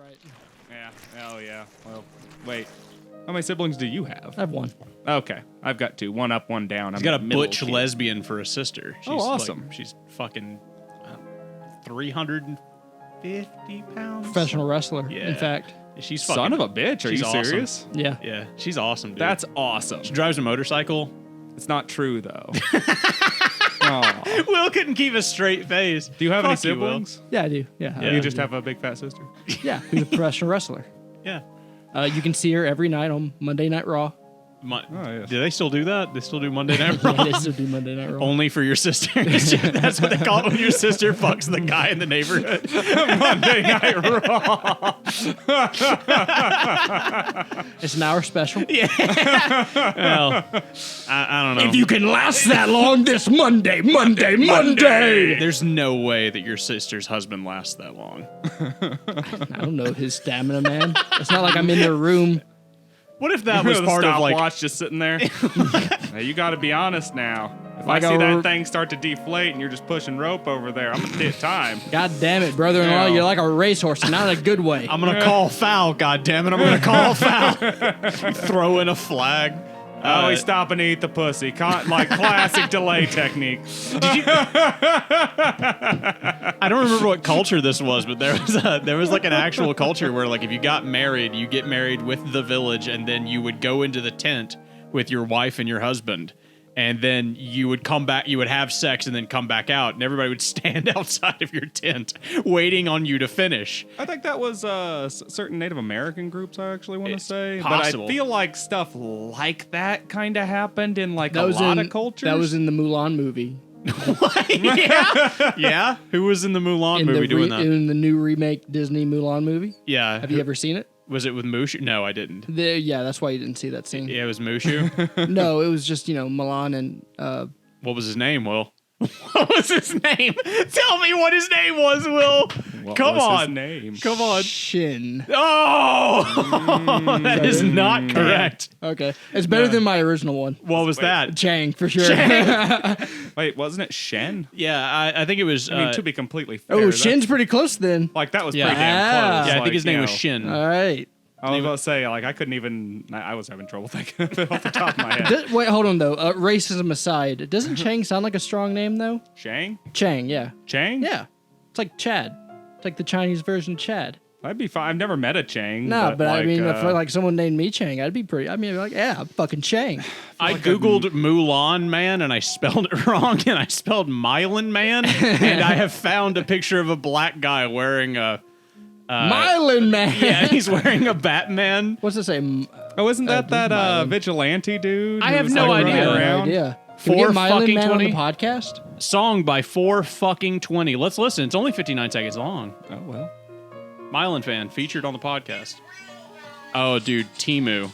right. Yeah. Oh, yeah. Well, wait. How many siblings do you have? I have one. Okay. I've got two. One up, one down. He's got a butch lesbian for a sister. She's awesome. She's fucking 350 pounds. Professional wrestler, Yeah. in fact. She's fucking, Son of a bitch. Are you she's awesome. serious? Yeah. Yeah, she's awesome, dude. That's awesome. She drives a motorcycle. It's not true, though. Aw. Will couldn't keep a straight face. Do you have any Fuck you, Will. siblings? Yeah, I do. Yeah. Yeah. You just have a big fat sister? Yeah, who's a professional wrestler. Yeah. You can see her every night on Monday Night Raw. Yes. Do they still do that? They still do Monday Night Raw? Yeah, they still do Monday Night Raw. Only for your sister. That's what they call it when your sister fucks the guy in the neighborhood. Monday Night Raw. It's an hour special. Yeah. Well, I don't know. If you can last that long this Monday. There's no way that your sister's husband lasts that long. I don't know his stamina, man. It's not like I'm in their room. What if that was part of like... watch just sitting there? Now, you got to be honest now. If Like I see a- that thing start to deflate and you're just pushing rope over there, I'm gonna take time. God damn it, brother-in-law. No. You're like a racehorse, and not in a good way. I'm going to call foul, goddammit. I'm going to call foul. Throw in a flag. I always stop and eat the pussy. Like classic delay technique. I don't remember what culture this was, but there was like an actual culture where like if you got married, you get married with the village, and then you would go into the tent with your wife and your husband, and then you would come back, you would have sex, and then come back out, and everybody would stand outside of your tent waiting on you to finish. I think that was certain Native American groups, I actually want to It's say. possible. But I feel like stuff like that kind of happened in like That a was lot in, of cultures. That was in the Mulan movie. Yeah? Who was in the Mulan movie doing that? In the new remake Disney Mulan movie. Yeah. Have you ever seen it? Was it with Mushu? No, I didn't. Yeah, that's why you didn't see that scene. Yeah, it was Mushu. No, it was just, Mulan and What was his name, Will? What was his name? Tell me what his name was, Will. What Come was on. his name? Come on. Shin. Oh, that is not correct. Okay. It's better than my original one. What was that? Chang, for sure. Wait, wasn't it Shen? Yeah, I think it was. I mean, to be completely fair, Oh, that's- Shin's pretty close then. like that was Yeah. pretty damn close. yeah, I Like, think his name you was know, Shin. All right. I was about to say, like, I couldn't even. I was having trouble thinking of it off the top of my head. Wait, hold on though. Racism aside, doesn't Chang sound like a strong name though? Shang? Chang, yeah. Chang? Yeah. It's like Chad. It's like the Chinese version of Chad. That'd be fine. I've never met a Chang. No, but I like, mean, if like someone named me Chang, I'd be pretty. I mean, like, yeah, I'm fucking Chang. I googled Mulan Man and I spelled it wrong, and I spelled Mylan Man, and I have found a picture of a black guy wearing a. Mylan man. Yeah, he's wearing a Batman. What's it say? oh, isn't that Mylan. vigilante dude? I who have was, no like, running idea. around? Yeah. Can we get Mylan 4 Man on the fucking podcast? Song by 420. Let's listen. It's only 59 seconds long. Oh well. Mylan Fan featured on the podcast. Oh, dude, Temu.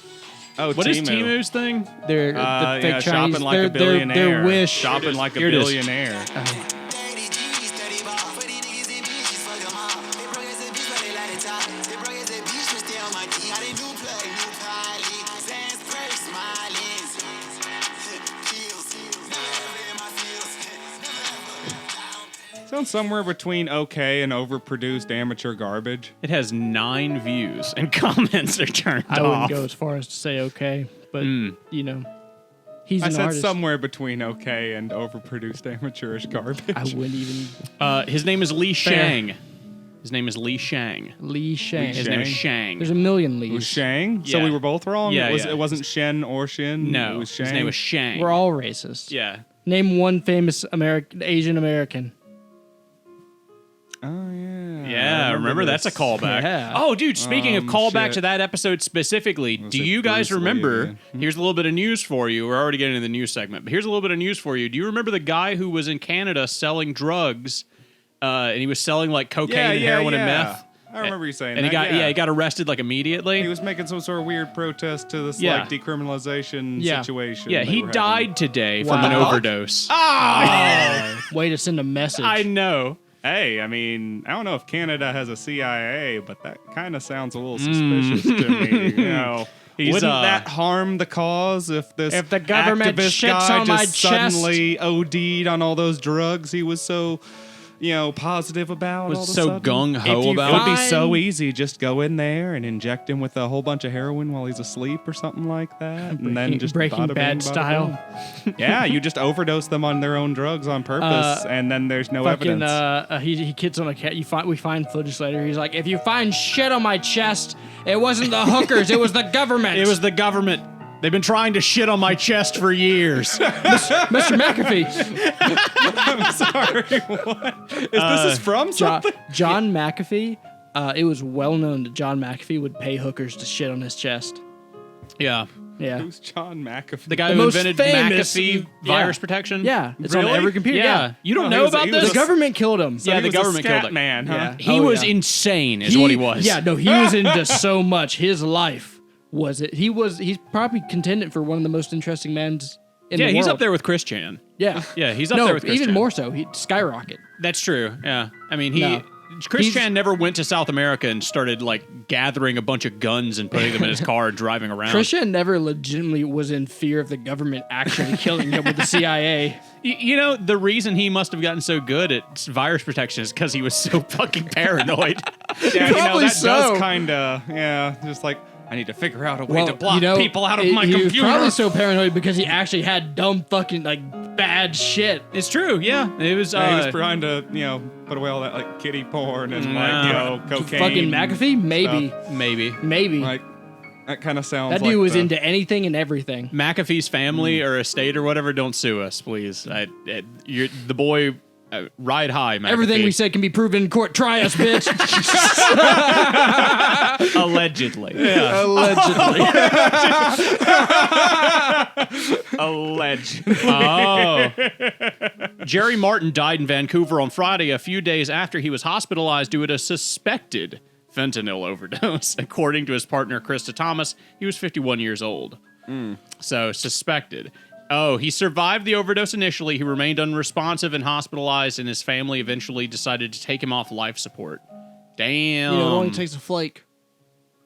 Oh, What is Temu's thing? They're the fake yeah, Chinese. shopping like a billionaire. Their wish. Shopping like a Here it is. billionaire. Sounds somewhere between okay and overproduced amateur garbage. It has 9 views and comments are turned I off. wouldn't go as far as to say okay, but he's I an said artist. somewhere between okay and overproduced amateurish garbage. I wouldn't even. His name is Li Shang. His name is Li Shang. Li Shang. His name is Shang. There's a million It was Lees. Shang? So Yeah. we were both wrong? Yeah, It yeah. wasn't Shen or Shin? No, It was Shang? his name was Shang. We're all racist. Yeah. Name one famous Asian American. Oh, yeah. Yeah, I remember that's a this. callback. Yeah. Oh, dude, speaking of callback shit. to that episode specifically, Was do it you guys Bruce Lee remember? again? Here's a little bit of news for you. We're already getting into the news segment, but here's a little bit of news for you. Do you remember the guy who was in Canada selling drugs, and he was selling like cocaine Yeah, and yeah, heroin and yeah. meth? I remember you saying And that. he got arrested like immediately. He was making some sort of weird protest to this Yeah. like decriminalization Yeah. situation. Yeah, they he were died having. today from an Wow. overdose. Way to send a message. I know. Hey, I mean, I don't know if Canada has a CIA, but that kind of sounds a little suspicious to me. You know, He's, wouldn't that harm the cause if this If the government activist shits guy on my just chest? suddenly OD'd on all those drugs he was so positive about. Was all of a so sudden. gung-ho If you about It would be Fine. so easy. Just go in there and inject him with a whole bunch of heroin while he's asleep or something like that, and then just Breaking bada Bad bing, bada style. boom. Yeah, you just overdose them on their own drugs on purpose, and then there's no Fucking, evidence. he kits on a cat. We find footage later. He's like, if you find shit on my chest, it wasn't the hookers, it was the government. It was the government. They've been trying to shit on my chest for years. Mr. McAfee. I'm sorry. What? This is from something? John McAfee. It was well known that John McAfee would pay hookers to shit on his chest. Yeah. Yeah. Who's John McAfee? The guy The who most invented famous- McAfee yeah. virus protection? Yeah, it's on Really? every computer. Yeah. You don't Oh, know he was- about he was this? The government killed him. So Yeah, he the was a government killed scat it. man, huh? Yeah. He Oh, was yeah. insane, is what he was. Yeah, no, he was into so much. His life was it. He's probably contended for one of the most interesting men's in the Yeah, world. he's up there with Chris Chan. Yeah. Yeah, he's up No, there with Chris even Chan. more so. He skyrocket. That's true. Yeah. I mean, No. Chris He's- Chan never went to South America and started like gathering a bunch of guns and putting them in his car and driving around. Christian never legitimately was in fear of the government actually killing him with the CIA. You know, the reason he must have gotten so good at virus protection is because he was so fucking paranoid. Yeah, Probably that so. does kind of, just like, I need to figure out a way to block people out of my he computer. was probably so paranoid because he actually had dumb fucking like bad shit. It's true. Yeah, it was. Yeah, he was trying to, put away all that like kitty porn and cocaine. Fucking McAfee? Maybe. maybe Maybe. Like that kind of sounds. That like dude was the- into anything and everything. McAfee's family or estate or whatever. Don't sue us, please. You're the boy. Ride high, McAfee. Everything we said can be proven in court. Try us, bitch. Allegedly. Yeah. Allegedly. Allegedly. Oh. Jerry Martin died in Vancouver on Friday, a few days after he was hospitalized due to a suspected fentanyl overdose. According to his partner, Krista Thomas, he was 51 years old. So, suspected. Oh, he survived the overdose initially. He remained unresponsive and hospitalized, and his family eventually decided to take him off life support. Damn. You know, it only takes a flake.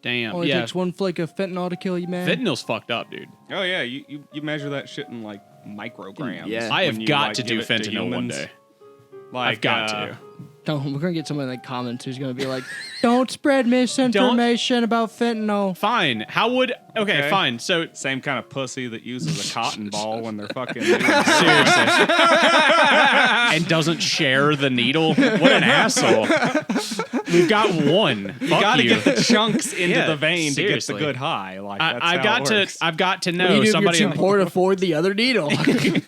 Damn. Only Yeah. takes one flake of fentanyl to kill you, man. Fentanyl's fucked up, dude. Oh yeah, you measure that shit in like micrograms. Yeah. I have when you, got like, to do give it to fentanyl one humans. day. Like, I've got to. We're gonna get someone in the comments who's gonna be like, "Don't spread misinformation about fentanyl." Fine. How would... Okay, fine. So... Same kind of pussy that uses a cotton ball when they're fucking. doing Seriously. And doesn't share the needle? What an asshole. We've got one. You got to get the chunks into Yeah, the vein seriously. to get the good high. Like that's I've how got it to. works. I've got to What do know you do somebody. if you can't afford the other needle?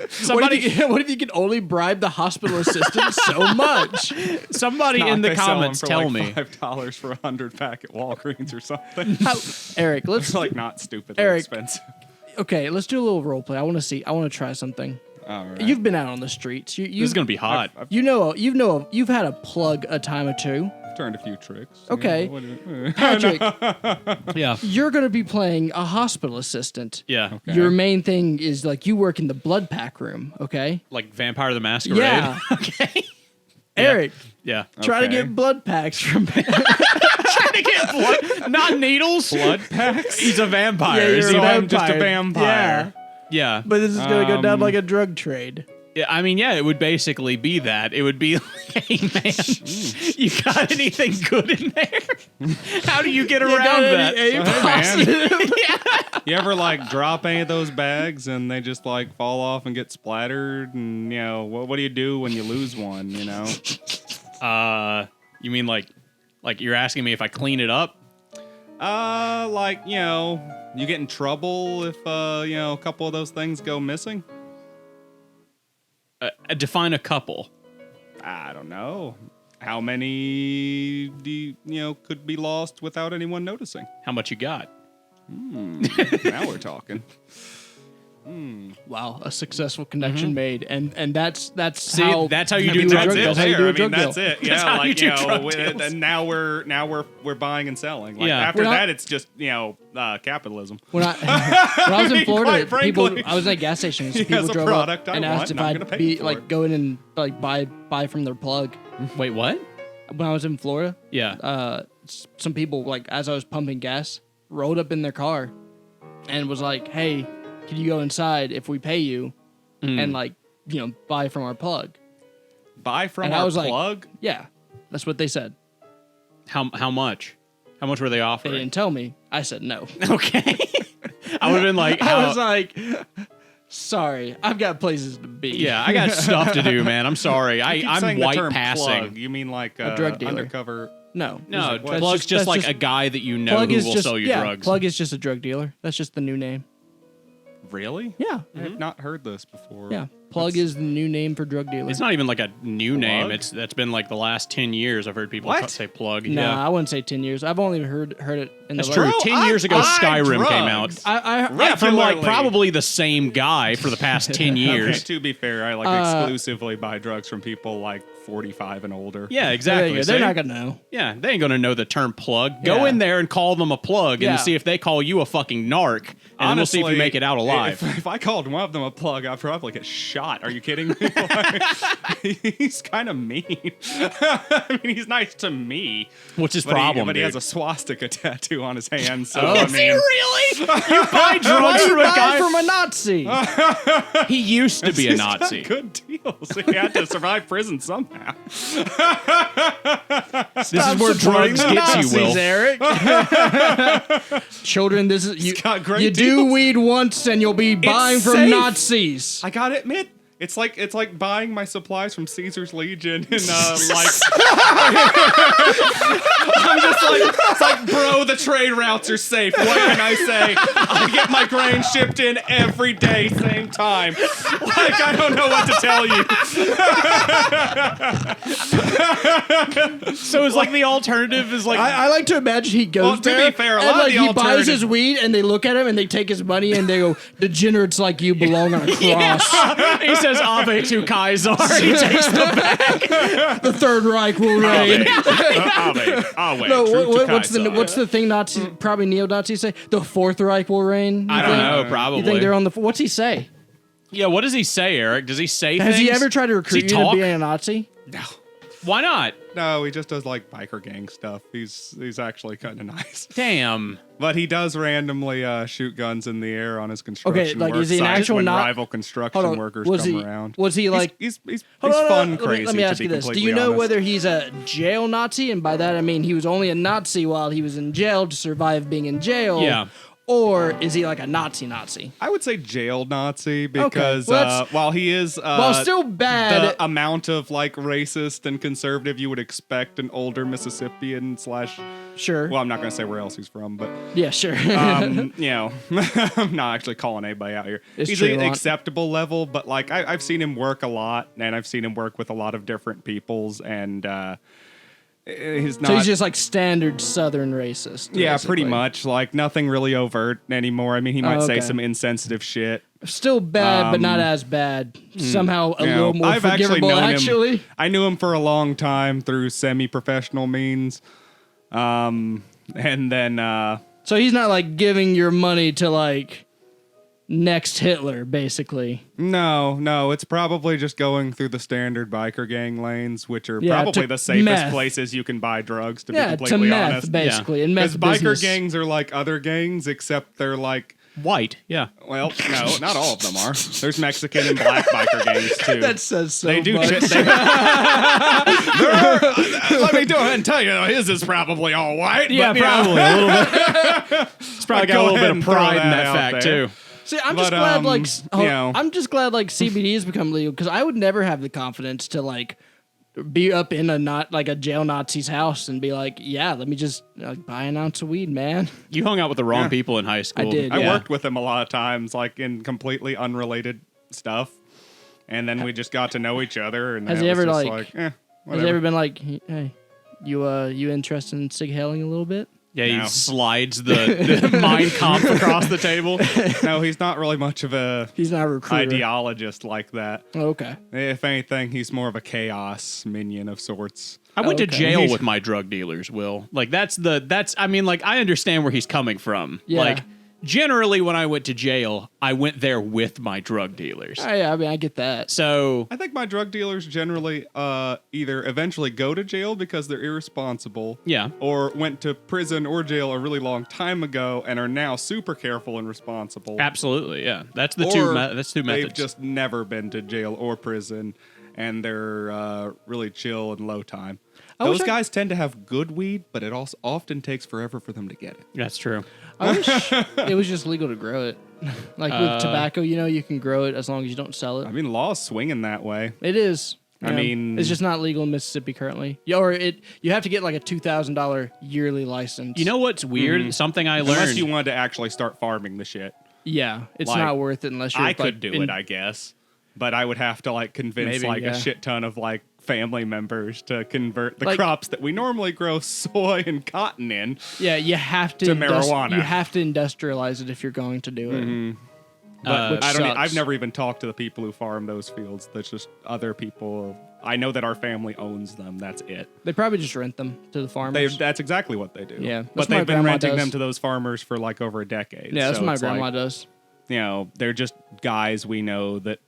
Somebody. What if you can only bribe the hospital assistant so much? Somebody in the They sell 'em comments for tell like me. $5 for 100 pack at Walgreens or something. Eric, let's It's like not stupidly Eric. expensive. okay. Let's do a little role play. I want to see. I want to try something. All right. You've been out on the streets. This is gonna be hot. I've You've had a plug a time or two. turned a few tricks. Okay. What Patrick, Yeah. you're gonna be playing a hospital assistant. Yeah. Okay. Your main thing is like you work in the blood pack room. Okay. Like Vampire the Masquerade. Yeah. Okay. Eric, Yeah. try to Okay. get blood packs from. Trying to get blood, not needles. Blood packs? He's a vampire. Yeah, you're Is he- a I'm just a vampire. vampire. yeah. But this is gonna go down like a drug trade. Yeah, I mean, yeah, it would basically be that. It would be like, hey, man, you got anything good in there? How do you get around that? A man. positive? You ever like drop any of those bags and they just like fall off and get splattered? And what do you do when you lose one? You mean like you're asking me if I clean it up? You get in trouble if a couple of those things go missing. Define a couple. I don't know. How many could be lost without anyone noticing? How much you got? Now we're talking. Wow, a successful connection made, and that's See, how that's how you do do a drugs. drug deal. That's That's how you do a drug deal. That's it. That's Yeah, how you like do drug deals. and now we're buying and selling. Like Yeah. after We're not- that, it's just capitalism. When I was in Florida, quite people frankly, I was at a gas station. So he people has a drove product up I and want, asked if and I'm I'd gonna pay be for like it. go in and like buy from their plug. Wait, what? When I was in Florida, Yeah. some people like as I was pumping gas rolled up in their car and was like, "Hey, can you go inside if we pay you and buy from our plug?" buy from And our I was like, plug? yeah, that's what they said. How much? How much were they They offering? didn't tell me. I said no. Okay. I would have been like, I was like, sorry, I've got places to be. yeah, I got stuff to do, man. I'm sorry. You keep I'm saying the white term passing. plug. You mean like A drug dealer. undercover? No. No, What? plug's just that's like just- a guy that you know Plug who is will just, sell you yeah, drugs. Plug is just a drug dealer. That's just the new name. Really? Yeah. I've not heard this before. Yeah. Plug is the new name for drug dealer. It's not even like a new name. Plug? That's been like the last 10 years. I've heard people What? say plug. Nah, Yeah, I wouldn't say 10 years. I've only heard it in that's the true. last- 10 years ago, buy Skyrim came out. drugs. Yeah, from like regularly. probably the same guy for the past 10 Okay, years. to be fair, I like exclusively buy drugs from people like 45 and older. Yeah, There exactly. you go. They're See? not going to know. Yeah, they ain't gonna know the term plug. Go Yeah. in there and call them a plug Yeah. and see if they call you a fucking nark. And then we'll see if you make it out alive. If I called one of them a plug, I'd probably get shot. Are you kidding me? He's kind of mean. I mean, he's nice to me. What's his But problem, But he dude? has a swastika tattoo on his hand. So, Oh, I Is he mean, really? You buy Why drugs you from a buy guy? from a Nazi? He used to be a he's got Nazi. good deals. He had to survive prison somehow. This is where drugs gets you, Will. Eric. Children, this is you. got great You do deals. weed once, and you'll be buying from safe. Nazis. I gotta admit, it's like buying my supplies from Caesar's Legion and like I'm just like it's like, bro, the trade routes are safe. What can I say? I get my grain shipped in every day, same time. Like I don't know what to tell you. So it's like the alternative is like I like to imagine he goes Well, to be there fair, a and lot of like the he buys alternative- his weed and they look at him and they take his money and they go, "Degenerates like you belong on a cross." he says Ave to Kaiser. He takes the bag. The Third Reich will reign. No, what's the thing Nazis probably neo-Nazis say? The Fourth Reich will reign. I don't know, probably. You think they're on the? What's he say? Yeah, what does he say, Eric? Does he say Has things? he ever tried to Does he recruit you to talk? be a Nazi? No. Why not? No, he just does like biker gang stuff. He's actually kind of nice. Damn. But he does randomly shoot guns in the air on his construction like, work is he an sites actual when not- rival construction workers was come he? around. Was he like? He's Hold on, fun, let me- crazy. Let me ask to you be this: Do completely you know honest. whether he's a jail Nazi, and by that I mean he was only a Nazi while he was in jail to survive being in jail? Yeah. Or is he like a Nazi? I would say jail Nazi because well, that's- while he is Well, still bad. the amount of like racist and conservative you would expect an older Mississippian slash. Sure. Well, I'm not going to say where else he's from, but Yeah, sure. you know, I'm not actually calling anybody out here. It's He's true, an Lon. acceptable level, but like I've seen him work a lot, and I've seen him work with a lot of different peoples, and he's not. So he's just like standard Southern racist. yeah, basically. pretty much. Like nothing really overt anymore. I mean, he might say okay. some insensitive shit. Still bad, but not as bad. Somehow a You know, little more I've actually forgivable. known Actually, him. I knew him for a long time through semi-professional means, and then. so he's not like giving your money to like next Hitler, basically. No, it's probably just going through the standard biker gang lanes, which are Yeah, probably to the safest meth. places you can buy drugs, to be Yeah, to completely meth, honest. basically, and meth Because biker business. gangs are like other gangs, except they're like, White. Yeah. well, no, not all of them are. There's Mexican and black biker gangs too. That says so They do much. shit. Let me go ahead and tell you, his is probably all white. Yeah, but, you know, probably a little bit. It's probably got Go a little ahead bit of and throw pride in that that out fact there. too. See, I'm just But, glad like you know. I'm just glad like CBD has become legal because I would never have the confidence to like be up in a jail Nazi's house and be like, yeah, let me just buy an ounce of weed, man. You hung out with the wrong people in high school. did. I Yeah. worked with him a lot of times, like in completely unrelated stuff, and then we just got to know each other. And Has then he it was ever, just like- whatever. Has he ever been like, hey, you interested in sig heiling a little bit? Yeah, he No. slides the Mein Kampf across the table. No, he's not really much of a He's not a recruiter. ideologist like that. Oh, okay. If anything, he's more of a chaos minion of sorts. I went to okay. jail with my drug dealers, Will. Like that's I mean, like I understand where he's coming from. Yeah. Like generally when I went to jail, I went there with my drug dealers. Oh, yeah, I mean, I get that. So I think my drug dealers generally either eventually go to jail because they're irresponsible, yeah. or went to prison or jail a really long time ago and are now super careful and responsible. Absolutely, yeah. That's the Or that's two They've methods. just never been to jail or prison and they're really chill and low time. I wish Those I- guys tend to have good weed, but it also often takes forever for them to get it. That's true. I wish it was just legal to grow it. Like with tobacco, you can grow it as long as you don't sell it. I mean, law's swinging that way. It is. I mean- it's just not legal in Mississippi currently. You have to get like a $2,000 yearly license. You know what's weird? Something I learned. Unless you wanted to actually start farming the shit. Yeah, it's Like, not worth it unless you're. I could do it, I guess. But I would have to like convince Maybe, a yeah. shit ton of like family members to convert the Like- crops that we normally grow soy and cotton in. Yeah, you have to. To marijuana. You have to industrialize it if you're going to do it. Which I don't. sucks. I've never even talked to the people who farm those fields. That's just other people. I know that our family owns them. That's it. They probably just rent them to the farmers. That's exactly what they do. Yeah, that's but what my they've been grandma renting does. them to those farmers for like over a decade. Yeah, that's So what my it's grandma like, does. They're just guys we know that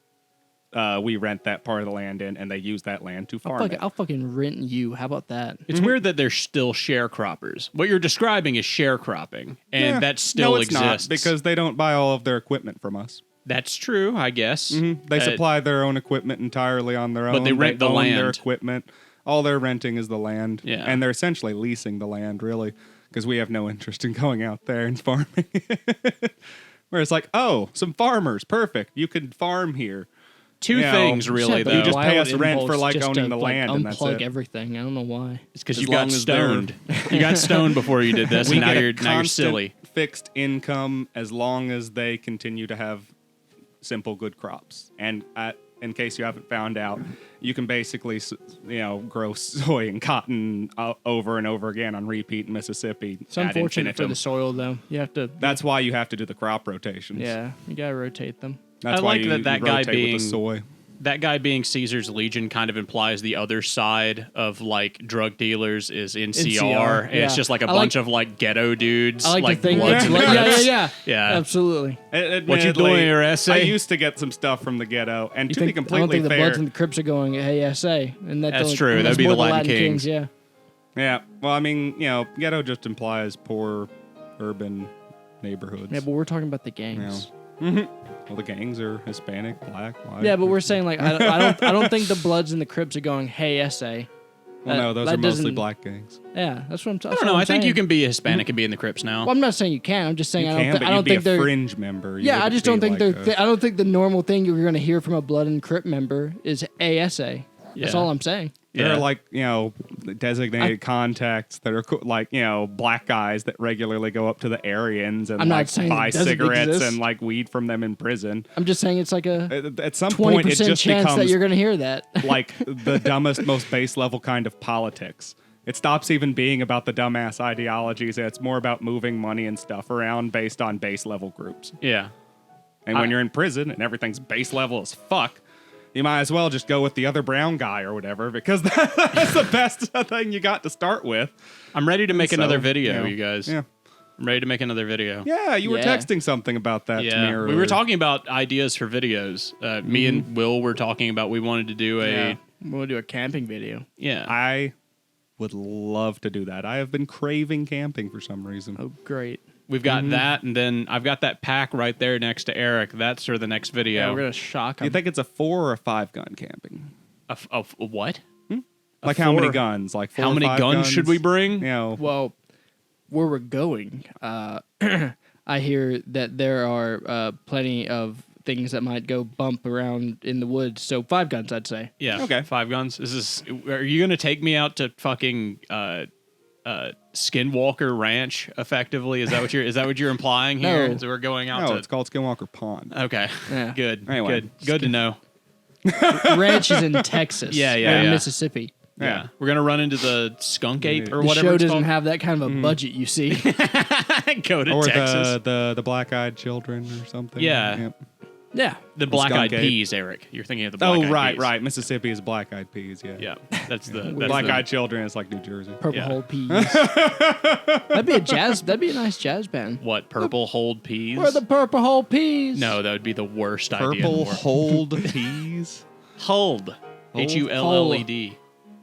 we rent that part of the land in, and they use that land to farm it. I'll fucking rent you. How about that? It's weird that they're still sharecroppers. What you're describing is sharecropping, and Yeah. that still no, it's exists. not, because they don't buy all of their equipment from us. That's true, I guess. They supply their own equipment entirely on their own. But they rent the own land. Their equipment. All they're renting is the land. Yeah. And they're essentially leasing the land, really, because we have no interest in going out there and farming. Where it's like, oh, some farmers, perfect. You can farm here. Two Yeah, things, really, but though. You just pay wild us rent for, impulse like, just owning to, the land, and that's unplug it. everything. I don't know why. It's because As you long got as they're- stoned. You got stoned before you did this, and now get you're constant silly. Fixed income as long as they continue to have simple, good crops. And in case you haven't found out, you can basically, grow soy and cotton over and over again on repeat in Mississippi. It's ad unfortunate for infinitum. the soil, though. You have to. That's why you have to do the crop rotations. Yeah, you gotta rotate them. That's I why like you, that you guy rotate with being- the soy. That guy being Caesar's Legion kind of implies the other side of like drug dealers is NCR. And it's yeah. just like a I like- bunch of like ghetto dudes. I like to think Bloods and yeah, Crips. yeah. Yeah. Absolutely. What you Admittedly, doing in your essay? I used to get some stuff from the ghetto, and to be I don't completely think the fair, Bloods and the Crips are going, hey, SA. And That's only- true. That'd that's be more the Latin Kings. Kings. Yeah. yeah. Well, I mean, ghetto just implies poor urban neighborhoods. Yeah, but we're talking about the gangs. Well, the gangs are Hispanic, black, white. Yeah, but we're saying like I don't think the Bloods and the Crips are going, hey, SA. Well, no, those that are mostly doesn't- black gangs. Yeah, that's what I'm talking. I don't know. I think you can be Hispanic and be in the Crips now. Well, I'm not saying you can. I'm just saying You I don't. can, Thi- but I don't you'd be think a they're. fringe member. You Yeah, I wouldn't just be don't think like they're. I don't think the normal thing you're going to hear from a Blood and Crip member is ASA. That's Yeah. all I'm saying. There Yeah. are like designated contacts that are like black guys that regularly go up to the Aryans and I'm not like saying buy it doesn't cigarettes exist. and like weed from them in prison. I'm just saying it's like a At some point, it 20% just chance that becomes you're going to hear that. like the dumbest, most base level kind of politics. It stops even being about the dumbass ideologies, and it's more about moving money and stuff around based on base level groups. Yeah. And when you're in prison and everything's base level as fuck, you might as well just go with the other brown guy or whatever, because that's the best thing you got to start with. I'm ready to make So, another video, you guys. Yeah. I'm ready to make another video. Yeah, you were Yeah. texting something about that to me Yeah, earlier. we were talking about ideas for videos. Me and Will were talking about we wanted to do a We'll do a camping video. I would love to do that. I have been craving camping for some reason. Oh, great. We've got that, and then I've got that pack right there next to Eric. That's for the next video. Yeah, we're going to shock Do you them. think it's a 4 or a 5 gun camping? A what? Like how many 4? guns? Like 4 How or many 5 guns should we bring? Well, where we're going, I hear that there are plenty of things that might go bump around in the woods. So 5 guns, I'd say. Yeah. Okay. 5 guns. Are you gonna take me out to fucking Skinwalker Ranch? Effectively, is that what you're implying here? No. So we're going out No, to. it's called Skinwalker Pond. Okay. Yeah. Good. Anyway, Good to know. Ranch is in Texas. Yeah, or yeah. Mississippi. Yeah. We're gonna run into the skunk ape or The whatever show it's doesn't called. have that kind of a budget, you see. Go to Or Texas. the black-eyed children or something. Yeah. Yep. Yeah. The black-eyed skunk ape. peas, Eric. You're thinking of the black-eyed Oh, right, peas. right. Mississippi is black-eyed peas, yeah. Yeah, that's the Black-eyed children is like New Jersey. Purple Yeah. Hole Peas. That'd be a nice jazz band. What, purple hold peas? We're the Purple Hole Peas. No, that would be the worst idea. in the Purple world. hold peas. Hulled. Hulled.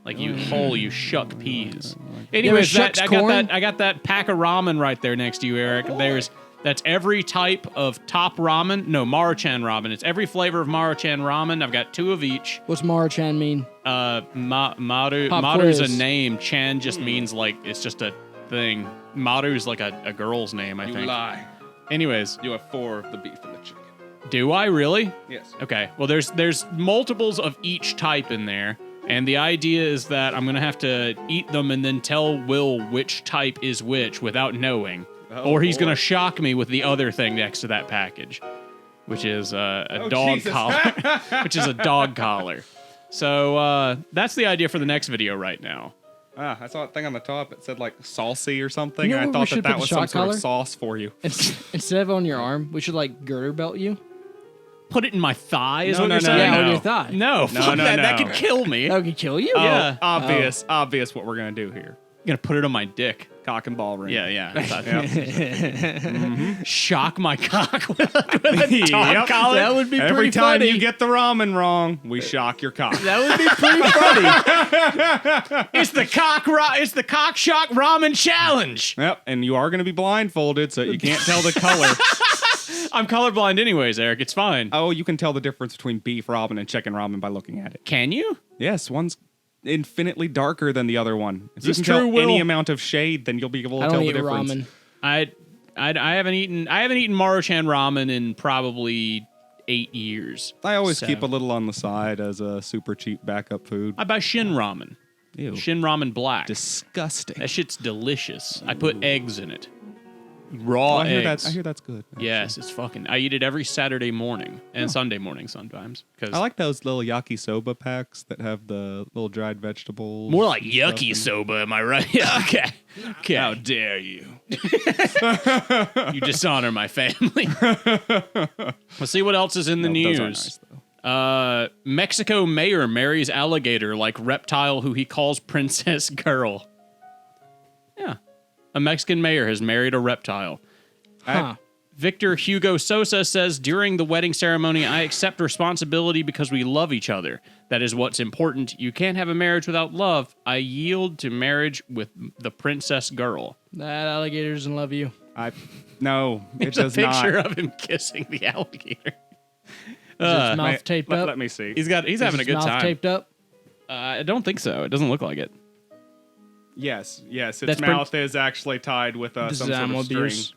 Like you hull, you shuck peas. Yeah, Anyways, but shucks I corn? got that pack of ramen right there next to you, Eric. That's every type of top ramen. No, Maruchan ramen. It's every flavor of Maruchan ramen. I've got 2 of each. What's Maruchan mean? Maru's a quiz. name. Chan just means like it's just a thing. Maru's like a girl's name, I You think. lie. Anyways, You have 4 of the beef and the chicken. do I really? Yes. Okay. Well, there's multiples of each type in there, and the idea is that I'm gonna have to eat them and then tell Will which type is which without knowing, or he's gonna shock me with the other thing next to that package, which is a dog Jesus. collar, which is a dog collar. So that's the idea for the next video right now. I saw a thing on the top. It said like saucy or something. You know and I where we thought should that put was the some shock sort collar? of sauce for you. Instead of on your arm, we should like girder belt you. Put it in my thigh, is No, what no, you're no, saying? Yeah, no. on your thigh. No, fuck no, that. That no. could kill me. That could kill you. Yeah. Obvious what we're going to do here. I'm gonna put it on my dick. Cock and ball ring. Yeah. I thought- Yep. Shock my cock with a dog Yep. collar. That would be Every pretty time funny. you get the ramen wrong, we shock your cock. That would be pretty funny. It's the cock shock ramen challenge. Yep, and you are going to be blindfolded, so you can't tell the color. I'm colorblind anyways, Eric. It's fine. Oh, you can tell the difference between beef ramen and chicken ramen by looking at it. Can you? Yes, one's infinitely darker than the other one. If you this can true, tell Will? any amount of shade, then you'll be able to I tell don't the eat difference. ramen. I haven't eaten Maruchan ramen in probably 8 years. I always So- keep a little on the side as a super cheap backup food. I buy Shin ramen. Ew. Shin ramen black. Disgusting. That shit's delicious. I put eggs in it. Raw I hear eggs. I hear that's good. Yes, it's fucking. I eat it every Saturday morning and Sunday morning sometimes. Because I like those little yakisoba packs that have the little dried vegetables. more like and stuff yucky in- soba. Am I right? Okay. Okay. How dare you? You dishonor my family. Let's see what else is in the No, news. those are nice, though. Mexico mayor marries alligator like reptile who he calls princess girl. Yeah. A Mexican mayor has married a reptile. Huh. Victor Hugo Sosa says, during the wedding ceremony, I accept responsibility because we love each other. That is what's important. You can't have a marriage without love. I yield to marriage with the princess girl. That alligator doesn't love you. No, it There's a does picture not. of him kissing the alligator. Is his mouth taped up? Let me see. He's having Is a his good mouth time. taped up? I don't think so. It doesn't look like it. Yes. Its That's mouth is actually tied with This some is sort animal of string. abuse.